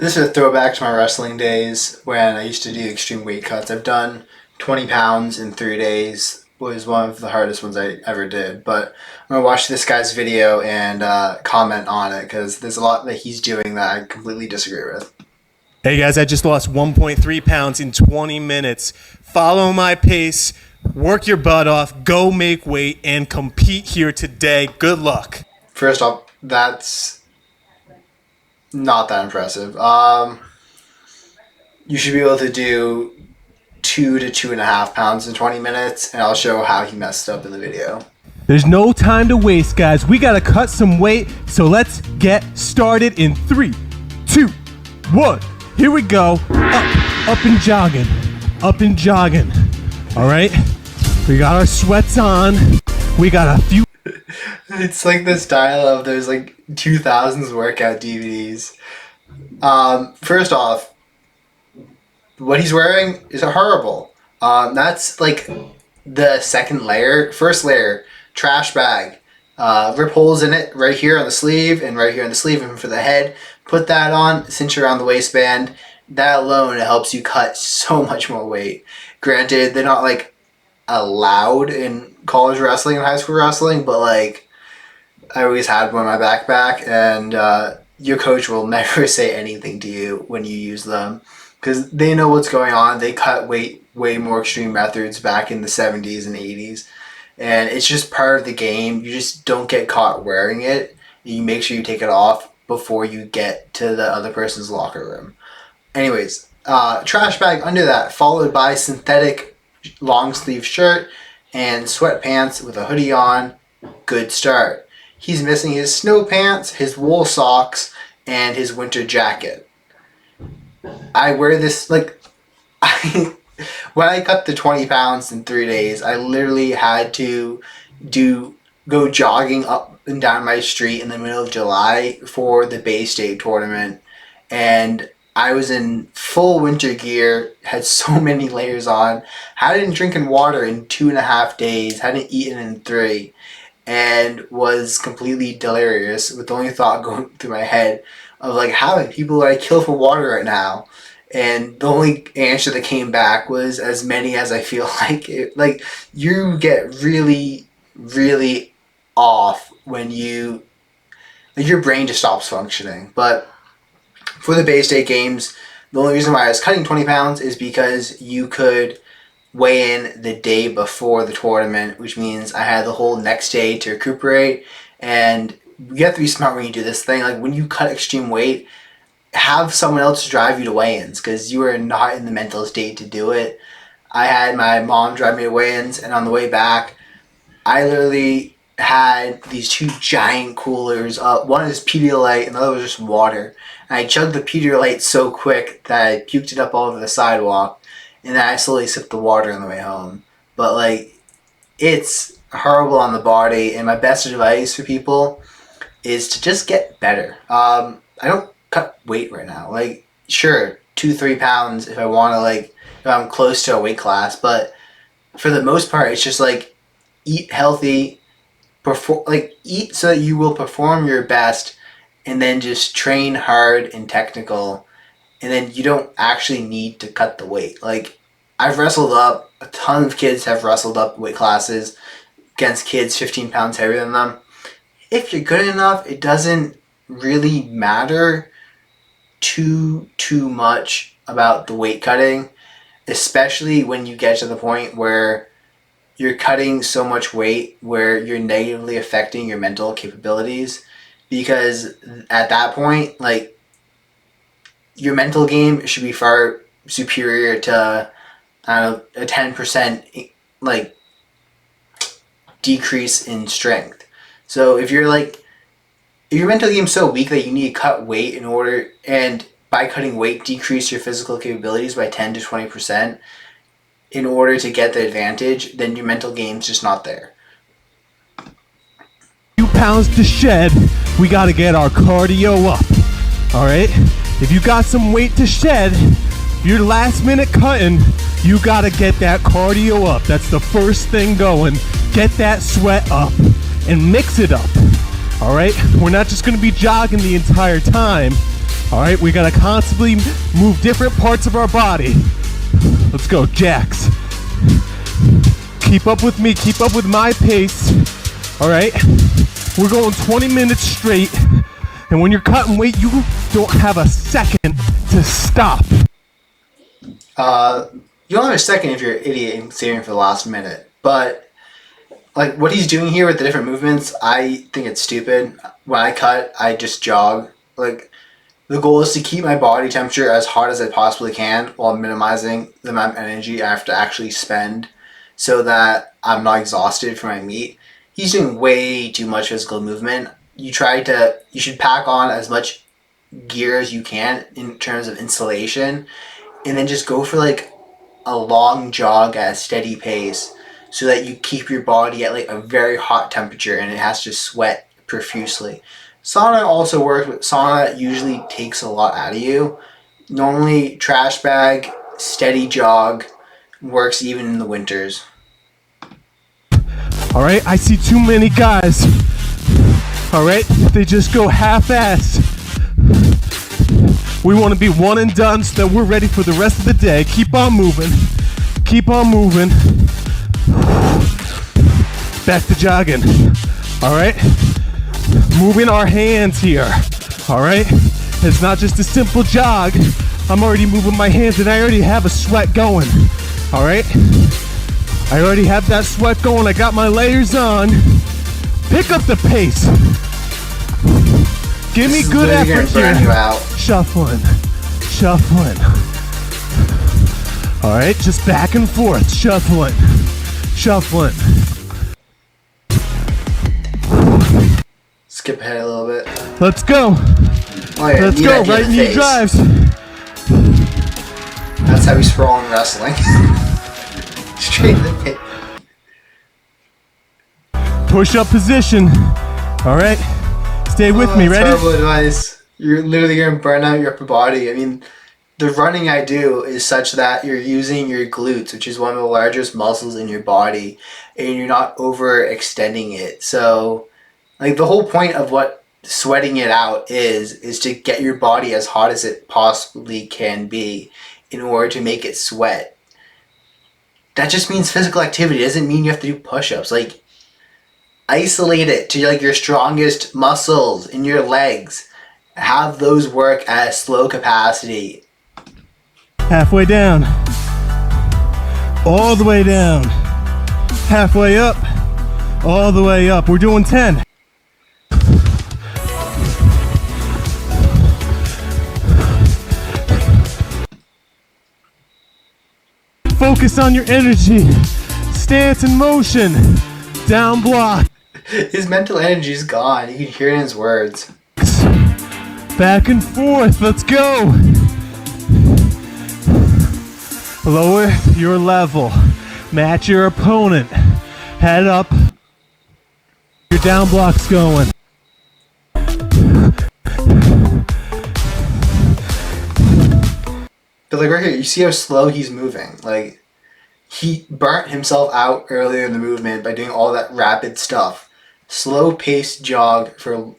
This is a throwback to my wrestling days when I used to do extreme weight cuts. I've done 20 pounds in 3 days. Was one of the hardest ones I ever did. But I'm going to watch this guy's video and comment on it because there's a lot that he's doing that I completely disagree with. Hey guys, I just lost 1.3 pounds in 20 minutes. Follow my pace, work your butt off, go make weight, and compete here today. Good luck. First off, that's not that impressive. You should be able to do 2 to 2.5 pounds in 20 minutes, and I'll show how he messed up in the video. There's no time to waste, guys. We gotta cut some weight, so let's get started in 3, 2, 1. Here we go. Up and jogging. Up and jogging. All right? We got our sweats on. We got a few... It's like the style of those like 2000s workout DVDs. First off, what he's wearing is horrible. That's like the second layer. First layer, trash bag. Rip holes in it right here on the sleeve and right here on the sleeve and for the head. Put that on, cinch around the waistband. That alone helps you cut so much more weight. Granted, they're not like allowed in college wrestling and high school wrestling, but like I always had one in my backpack, and your coach will never say anything to you when you use them because they know what's going on. They cut weight way more extreme methods back in the 70s and 80s, and it's just part of the game. You just don't get caught wearing it. You make sure you take it off before you get to the other person's locker room. Anyways, trash bag under that, followed by synthetic long sleeve shirt and sweatpants with a hoodie on. Good start. He's missing his snow pants, his wool socks, and his winter jacket. I wear this like when I cut the 20 pounds in 3 days, I literally had to go jogging up and down my street in the middle of July for the Bay State tournament, and I was in full winter gear, had so many layers on, hadn't drinking water in 2.5 days, hadn't eaten in 3, and was completely delirious with the only thought going through my head of like, how many people do I kill for water right now? And the only answer that came back was as many as I feel like it. Like, you get really, really off when you, like, your brain just stops functioning. But for the Bay State games, the only reason why I was cutting 20 pounds is because you could weigh in the day before the tournament, which means I had the whole next day to recuperate. And you have to be smart when you do this thing. Like, when you cut extreme weight, have someone else drive you to weigh-ins because you are not in the mental state to do it. I had my mom drive me to weigh-ins, and on the way back, I literally had these 2 giant coolers. One is Pedialyte and the other was just water. And I chugged the Pedialyte so quick that I puked it up all over the sidewalk, and then I slowly sipped the water on the way home. But like, it's horrible on the body, and my best advice for people is to just get better. I don't cut weight right now. Like, sure, 2-3 pounds if I want to, like, if I'm close to a weight class, but for the most part, it's just like eat healthy, eat so that you will perform your best, and then just train hard and technical, and then you don't actually need to cut the weight. Like, I've wrestled up, a ton of kids have wrestled up weight classes against kids 15 pounds heavier than them. If you're good enough, it doesn't really matter too much about the weight cutting, especially when you get to the point where you're cutting so much weight where you're negatively affecting your mental capabilities, because at that point, like, your mental game should be far superior to, I don't know, a 10% like decrease in strength. So if you're like, if your mental game's so weak that you need to cut weight in order, and by cutting weight decrease your physical capabilities by 10 to 20% in order to get the advantage, then your mental game's just not there. Few pounds to shed, we gotta get our cardio up. All right? If you got some weight to shed, your last minute cutting, you gotta get that cardio up. That's the first thing going. Get that sweat up and mix it up. All right? We're not just gonna be jogging the entire time. All right, we gotta constantly move different parts of our body. Let's go, jacks. Keep up with me, keep up with my pace. All right, we're going 20 minutes straight. And when you're cutting weight, you don't have a second to stop. You don't have a second if you're an idiot and saving for the last minute. But like what he's doing here with the different movements, I think it's stupid. When I cut, I just jog. Like the goal is to keep my body temperature as hot as I possibly can while minimizing the amount of energy I have to actually spend so that I'm not exhausted from my meet. He's doing way too much physical movement. You should pack on as much gear as you can in terms of insulation, and then just go for like a long jog at a steady pace so that you keep your body at like a very hot temperature and it has to sweat profusely. Sauna also works, but sauna usually takes a lot out of you. Normally, trash bag, steady jog works even in the winters. All right, I see too many guys. All right, they just go half-assed. We want to be one and done so that we're ready for the rest of the day. Keep on moving. Keep on moving. Back to jogging. All right, moving our hands here. All right, it's not just a simple jog. I'm already moving my hands and I already have a sweat going. All right, I already have that sweat going. I got my layers on. Pick up the pace. Give me good effort here. Shuffling. Shuffling. All right, just back and forth. Shuffling. Shuffling. Skip ahead a little bit. Let's go. Oh, yeah, Let's go. Right knee drives. That's how we sprawl in wrestling. Straight in the pit. Push up position. All right. Stay with me. Ready? Terrible advice. You're literally going to burn out your upper body. I mean, the running I do is such that you're using your glutes, which is one of the largest muscles in your body, and you're not overextending it. So, like, the whole point of what sweating it out is to get your body as hot as it possibly can be in order to make it sweat. That just means physical activity. It doesn't mean you have to do push-ups. Like, isolate it to like your strongest muscles in your legs. Have those work at a slow capacity. Halfway down. All the way down. Halfway up. All the way up. We're doing 10. Focus on your energy. Stance and motion. Down block. His mental energy is gone. You can hear it in his words. Back and forth. Let's go. Lower your level. Match your opponent. Head up. Your down block's going. But like right here, you see how slow he's moving. Like, he burnt himself out earlier in the movement by doing all that rapid stuff. Slow paced jog for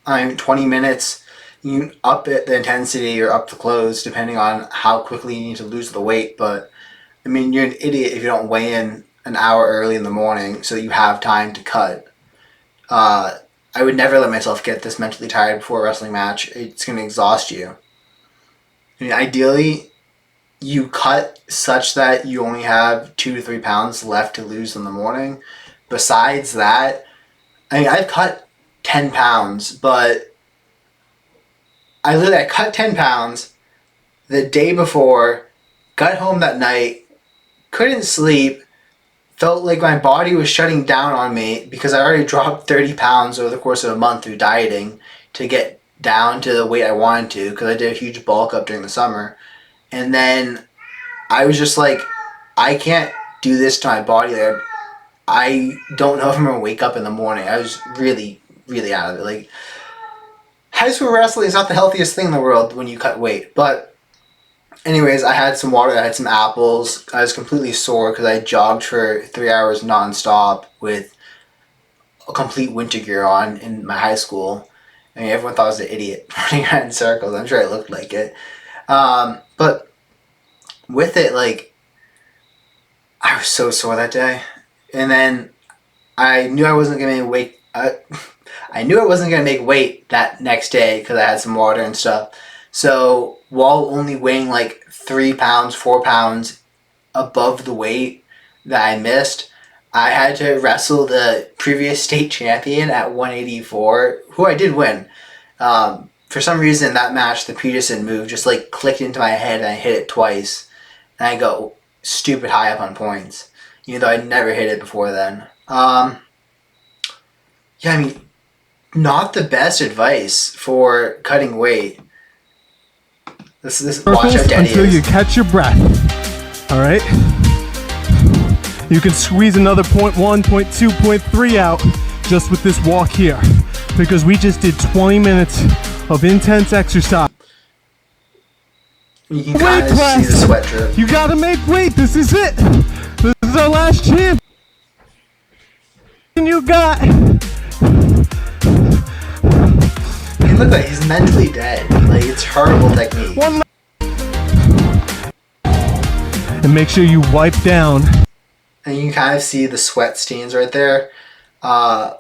20 minutes. You up it the intensity or up the clothes depending on how quickly you need to lose the weight. But I mean, you're an idiot if you don't weigh in an hour early in the morning so you have time to cut. I would never let myself get this mentally tired before a wrestling match. It's going to exhaust you. I mean, ideally, you cut such that you only have 2 to 3 pounds left to lose in the morning. Besides that, I mean, I've cut 10 pounds, but I cut 10 pounds the day before, got home that night, couldn't sleep, felt like my body was shutting down on me because I already dropped 30 pounds over the course of a month through dieting to get down to the weight I wanted to because I did a huge bulk up during the summer. And then I was just like, I can't do this to my body. Like, I don't know if I'm going to wake up in the morning. I was really, really out of it. Like, high school wrestling is not the healthiest thing in the world when you cut weight. But anyways, I had some water, I had some apples. I was completely sore because I jogged for 3 hours nonstop with a complete winter gear on in my high school. I mean, everyone thought I was an idiot running around in circles. I'm sure I looked like it. But with it, like, I was so sore that day. And then I knew I wasn't going to make weight. I knew I wasn't going to make weight that next day because I had some water and stuff. So while only weighing like 3 pounds, 4 pounds above the weight that I missed, I had to wrestle the previous state champion at 184, who I did win. For some reason, that match, the Peterson move, just like clicked into my head and I hit it twice. And I go stupid high up on points, even though I'd never hit it before then. Yeah, I mean, not the best advice for cutting weight. This watch how dead until you catch your breath. All right. You can squeeze another 0.1, 0.2, 0.3 out just with this walk here, because we just did 20 minutes of intense exercise. You can kind of see the sweat drip. You gotta make weight. This is it. This is our last chance. And you got. He looks like he's mentally dead. Like, it's horrible technique. And make sure you wipe down. And you can kind of see the sweat stains right there. I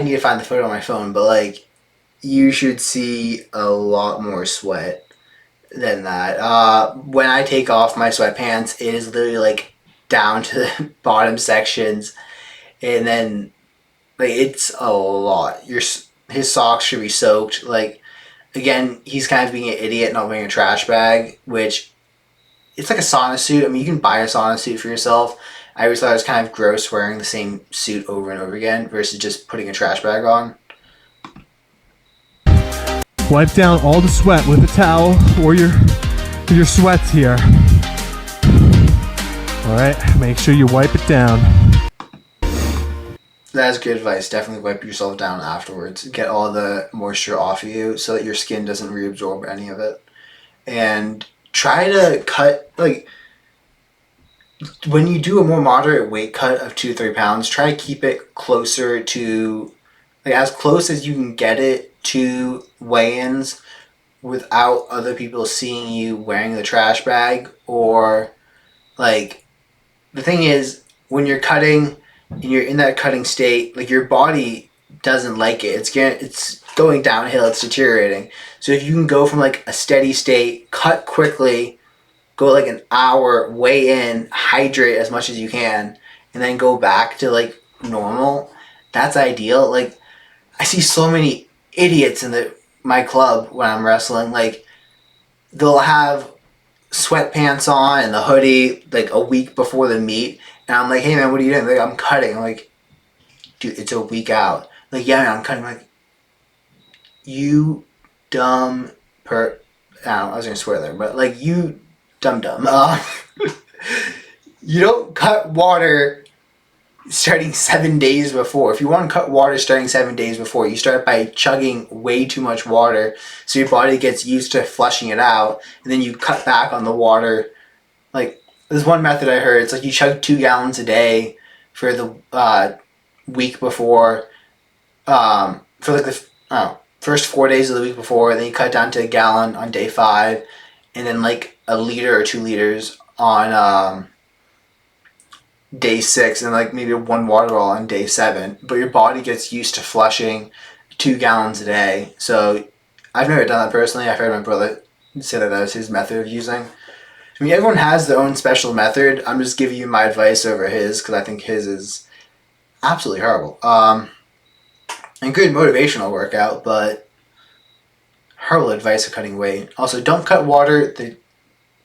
need to find the photo on my phone, but like, you should see a lot more sweat than that. When I take off my sweatpants, it is literally like down to the bottom sections, and then like it's a lot. His socks should be soaked. Like, again, he's kind of being an idiot not wearing a trash bag, which it's like a sauna suit. I mean, you can buy a sauna suit for yourself. I always thought it was kind of gross wearing the same suit over and over again versus just putting a trash bag on. Wipe down all the sweat with a towel or your sweats here. All right, make sure you wipe it down. That's good advice. Definitely wipe yourself down afterwards. Get all the moisture off of you so that your skin doesn't reabsorb any of it. And try to cut, like, when you do a more moderate weight cut of 2-3 pounds, try to keep it closer to, like, as close as you can get it to weigh-ins without other people seeing you wearing the trash bag. Or, like, the thing is, when you're cutting and you're in that cutting state, like, your body doesn't like it. It's going downhill. It's deteriorating. So if you can go from like a steady state, cut quickly, go like an hour, weigh in, hydrate as much as you can, and then go back to like normal, that's ideal. Like, I see so many idiots in my club when I'm wrestling. Like, they'll have sweatpants on and the hoodie like a week before the meet, and I'm like, hey man, what are you doing? Like, I'm cutting. I'm like, dude, it's a week out. Like, yeah man, I'm cutting. I'm like, you dumb I was gonna swear there, but like, you dumb. You don't cut water starting 7 days before. If you want to cut water starting 7 days before, you start by chugging way too much water so your body gets used to flushing it out, and then you cut back on the water. Like, there's one method I heard, it's like you chug 2 gallons a day for the week before, for like the first 4 days of the week before, then you cut down to a gallon on day 5, and then like a liter or 2 liters on day 6, and like maybe 1 water bottle on day 7. But your body gets used to flushing 2 gallons a day. So I've never done that personally. I've heard my brother say that was his method of using. I mean, everyone has their own special method. I'm just giving you my advice over his because I think his is absolutely horrible. And good motivational workout, but horrible advice for cutting weight. Also, don't cut water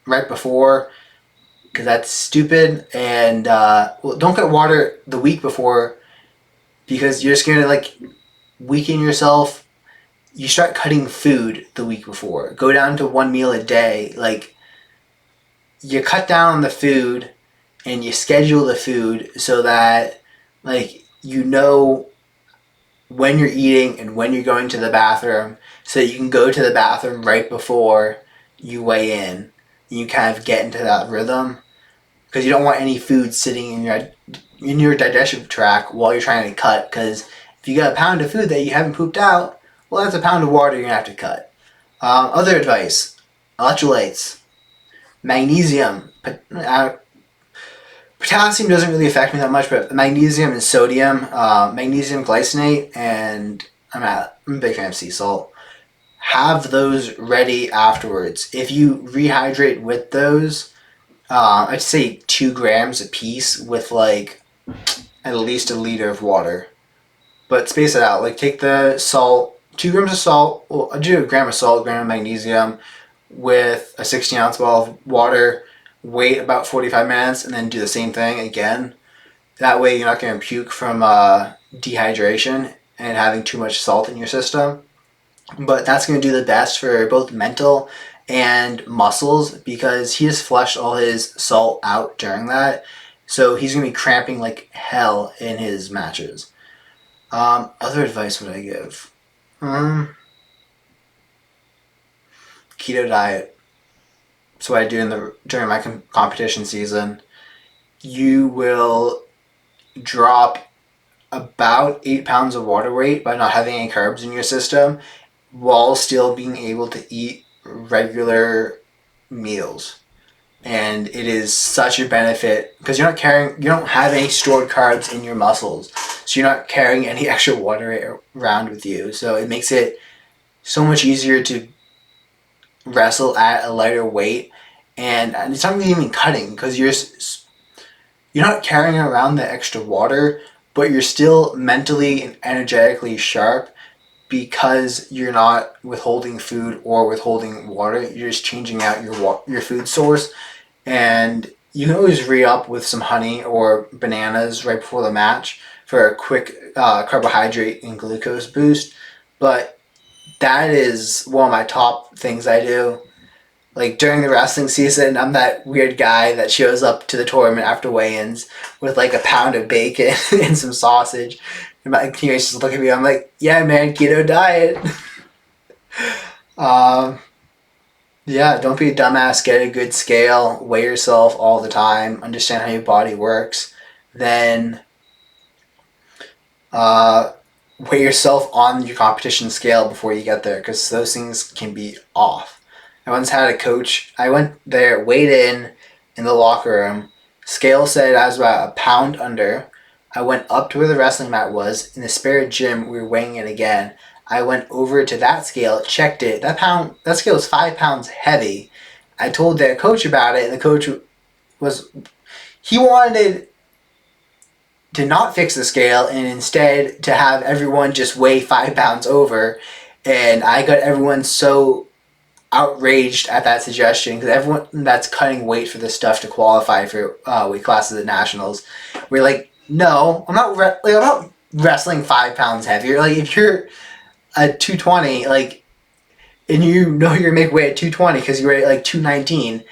right before, because that's stupid. And don't cut water the week before, because you're just gonna like weaken yourself. You start cutting food the week before. Go down to 1 meal a day. Like, you cut down on the food and you schedule the food so that like you know when you're eating and when you're going to the bathroom, so that you can go to the bathroom right before you weigh in. And you kind of get into that rhythm, because you don't want any food sitting in your digestive tract while you're trying to cut. Because if you got a pound of food that you haven't pooped out, well, that's a pound of water you're going to have to cut. Other advice, electrolytes, magnesium. Potassium doesn't really affect me that much, but magnesium and sodium, magnesium glycinate, and I'm a big fan of sea salt. Have those ready afterwards. If you rehydrate with those, I'd say 2 grams a piece with like at least a liter of water. But space it out. Like take the salt, 2 grams of salt. Well, I'd do a gram of salt, a gram of magnesium, with a 16-ounce bottle of water. Wait about 45 minutes, and then do the same thing again. That way, you're not going to puke from dehydration and having too much salt in your system. But that's going to do the best for both mental and muscles because he just flushed all his salt out during that. So he's going to be cramping like hell in his matches. Other advice would I give? Keto diet. So what I do during my competition season. You will drop about 8 pounds of water weight by not having any carbs in your system while still being able to eat regular meals. And it is such a benefit because you don't have any stored carbs in your muscles. So you're not carrying any extra water around with you. So it makes it so much easier to wrestle at a lighter weight. And it's not really even cutting because you're not carrying around the extra water, but you're still mentally and energetically sharp because you're not withholding food or withholding water. You're just changing out your food source. And you can always re-up with some honey or bananas right before the match for a quick carbohydrate and glucose boost. But that is one of my top things I do. Like during the wrestling season, I'm that weird guy that shows up to the tournament after weigh-ins with like a pound of bacon and some sausage. And my teammates just look at me. I'm like, yeah, man, keto diet. Yeah, don't be a dumbass. Get a good scale. Weigh yourself all the time. Understand how your body works. Then weigh yourself on your competition scale before you get there because those things can be off. I once had a coach. I went there, weighed in the locker room. Scale said I was about a pound under. I went up to where the wrestling mat was. In the spare gym, we were weighing it again. I went over to that scale, checked it. That scale was 5 pounds heavy. I told their coach about it, and the coach he wanted to not fix the scale and instead to have everyone just weigh 5 pounds over. And I got everyone so outraged at that suggestion because everyone that's cutting weight for this stuff to qualify for weight classes at nationals, we're like, no, I'm not wrestling 5 pounds heavier. Like if you're at 220, like, and you know you're make weight at 220 because you were at like 219,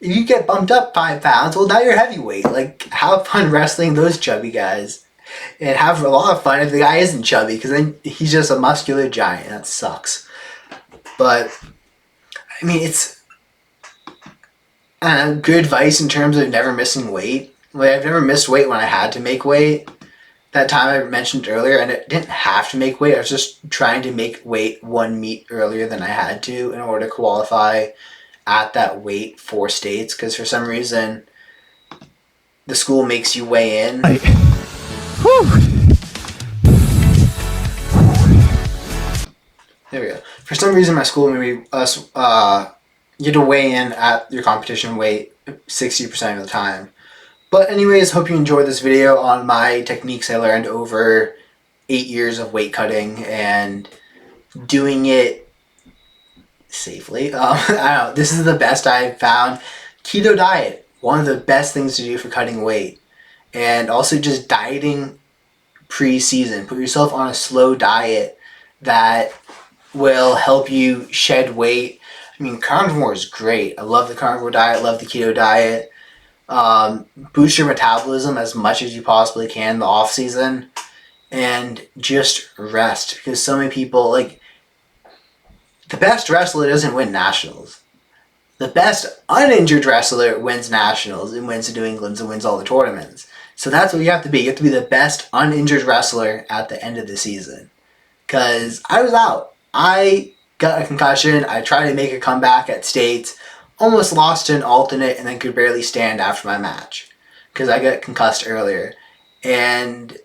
you get bumped up 5 pounds. Well, now you're heavyweight. Like, have fun wrestling those chubby guys, and have a lot of fun if the guy isn't chubby because then he's just a muscular giant. That sucks. But I mean, it's good advice in terms of never missing weight. Like, I've never missed weight when I had to make weight. That time I mentioned earlier, and it didn't have to make weight. I was just trying to make weight one meet earlier than I had to in order to qualify at that weight for states. Because for some reason, the school makes you weigh in. There we go. For some reason, my school made us you had to weigh in at your competition weight 60% of the time. But anyways, hope you enjoyed this video on my techniques I learned over 8 years of weight cutting and doing it safely. I don't know. This is the best I've found. Keto diet, one of the best things to do for cutting weight. And also just dieting pre-season. Put yourself on a slow diet that will help you shed weight. I mean, carnivore is great. I love the carnivore diet, love the keto diet. Boost your metabolism as much as you possibly can in the off season, and just rest, because so many people, like, the best wrestler doesn't win nationals. The best uninjured wrestler wins nationals and wins the New Englands and wins all the tournaments. So that's what you have to be. You have to be the best uninjured wrestler at the end of the season. Because I was out. I got a concussion. I tried to make a comeback at States, almost lost to an alternate, and then could barely stand after my match because I got concussed earlier. And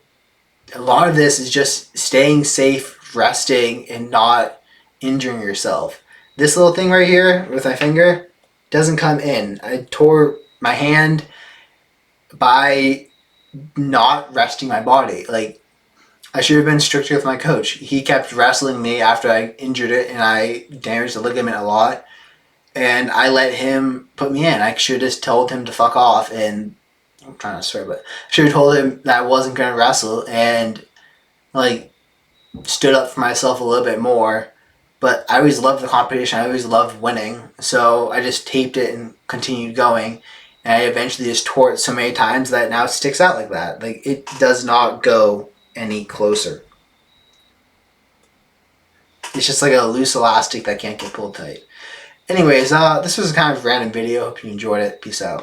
a lot of this is just staying safe, resting, and not injuring yourself. This little thing right here with my finger doesn't come in. I tore my hand by not resting my body. Like, I should have been stricter with my coach. He kept wrestling me after I injured it and I damaged the ligament a lot. And I let him put me in. I should have just told him to fuck off. And I'm trying to swear, but I should have told him that I wasn't going to wrestle and, like, stood up for myself a little bit more. But I always loved the competition. I always loved winning. So I just taped it and continued going. And I eventually just tore it so many times that now it sticks out like that. Like, it does not go any closer. It's just like a loose elastic that can't get pulled tight. Anyways, this was a kind of random video. Hope you enjoyed it. Peace out.